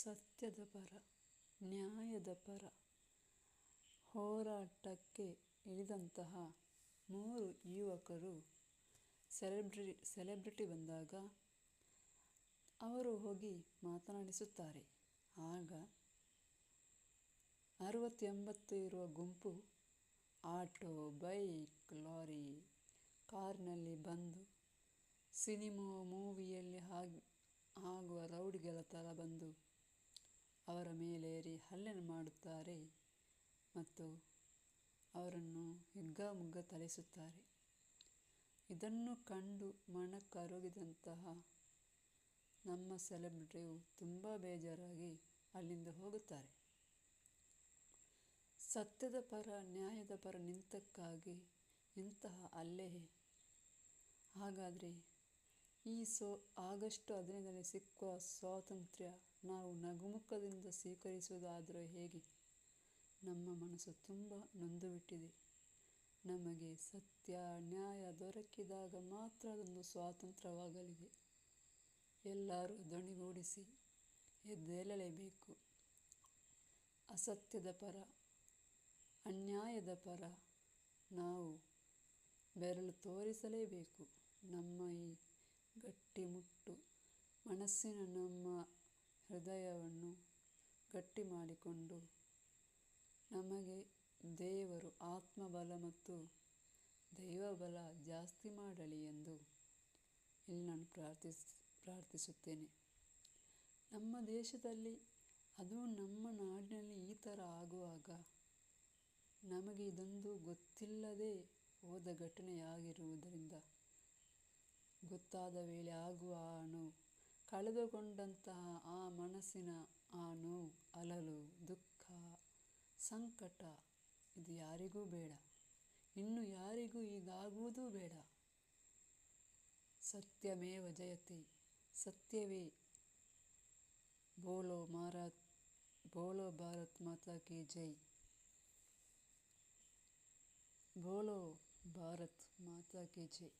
ಸತ್ಯದ ಪರ, ನ್ಯಾಯದ ಪರ ಹೋರಾಟಕ್ಕೆ ಇಳಿದಂತಹ 3 ಯುವಕರು ಸೆಲೆಬ್ರಿಟಿ ಬಂದಾಗ ಅವರು ಹೋಗಿ ಮಾತನಾಡಿಸುತ್ತಾರೆ. ಆಗ 60-80 ಇರುವ ಗುಂಪು ಆಟೋ, ಬೈಕ್, ಲಾರಿ, ಕಾರ್ನಲ್ಲಿ ಬಂದು ಮೂವಿಯಲ್ಲಿ ಆಗುವ ರೌಡಿಗಳ ಥರ ಬಂದು ಅವರ ಮೇಲೇರಿ ಹಲ್ಲೆ ಮಾಡುತ್ತಾರೆ ಮತ್ತು ಅವರನ್ನು ಹಿಗ್ಗಾಮುಗ್ಗಾ ಥಳಿಸುತ್ತಾರೆ. ಇದನ್ನು ಕಂಡು ಮನಕರಗಿದಂತಹ ನಮ್ಮ ಸೆಲೆಬ್ರಿಟಿಯು ತುಂಬ ಬೇಜಾರಾಗಿ ಅಲ್ಲಿಂದ ಹೋಗುತ್ತಾರೆ. ಸತ್ಯದ ಪರ, ನ್ಯಾಯದ ಪರ ನಿಂತಕ್ಕಾಗಿ ಇಂತಹ ಹಲ್ಲೆ. ಹಾಗಾದರೆ ಈ ಆಗಸ್ಟ್ 15ರಲ್ಲಿ ಸಿಕ್ಕುವ ಸ್ವಾತಂತ್ರ್ಯ ನಾವು ನಗುಮುಖದಿಂದ ಸ್ವೀಕರಿಸುವುದಾದರೆ ಹೇಗೆ? ನಮ್ಮ ಮನಸ್ಸು ತುಂಬ ನೊಂದುಬಿಟ್ಟಿದೆ. ನಮಗೆ ಸತ್ಯ, ನ್ಯಾಯ ದೊರಕಿದಾಗ ಮಾತ್ರ ಅದೊಂದು ಸ್ವಾತಂತ್ರ್ಯವಾಗಲಿದೆ. ಎಲ್ಲರೂ ಧ್ವನಿಗೂಡಿಸಿ ಎದ್ದೇಳಲೇಬೇಕು. ಅಸತ್ಯದ ಪರ, ಅನ್ಯಾಯದ ಪರ ನಾವು ಬೆರಳು ತೋರಿಸಲೇಬೇಕು. ನಮ್ಮ ಈ ಗಟ್ಟಿಮುಟ್ಟು ಮನಸ್ಸಿನ, ನಮ್ಮ ಹೃದಯವನ್ನು ಗಟ್ಟಿ ಮಾಡಿಕೊಂಡು ನಮಗೆ ದೇವರು ಆತ್ಮಬಲ ಮತ್ತು ದೈವಬಲ ಜಾಸ್ತಿ ಮಾಡಲಿ ಎಂದು ಇಲ್ಲಿ ನಾನು ಪ್ರಾರ್ಥಿಸುತ್ತೇನೆ. ನಮ್ಮ ದೇಶದಲ್ಲಿ, ಅದು ನಮ್ಮ ನಾಡಿನಲ್ಲಿ ಈ ಥರ ಆಗುವಾಗ ನಮಗೆ ಇದೊಂದು ಗೊತ್ತಿಲ್ಲದೆ ಹೋದ ಘಟನೆಯಾಗಿರುವುದರಿಂದ ಗೊತ್ತಾದ ವೇಳೆ ಆಗುವ ಆ ನೋವು, ಕಳೆದುಕೊಂಡಂತಹ ಆ ಮನಸ್ಸಿನ ಆ ನೋವು, ಅಳಲು, ದುಃಖ, ಸಂಕಟ ಇದು ಯಾರಿಗೂ ಬೇಡ. ಇನ್ನು ಯಾರಿಗೂ ಹೀಗಾಗುವುದೂ ಬೇಡ. ಸತ್ಯಮೇವ ಜಯತೆ. ಸತ್ಯವೇ. ಬೋಲೋ ಭಾರತ್ ಮಾತಾ ಕಿ ಜೈ. ಬೋಲೋ ಭಾರತ್ ಮಾತಾ ಕಿ ಜೈ.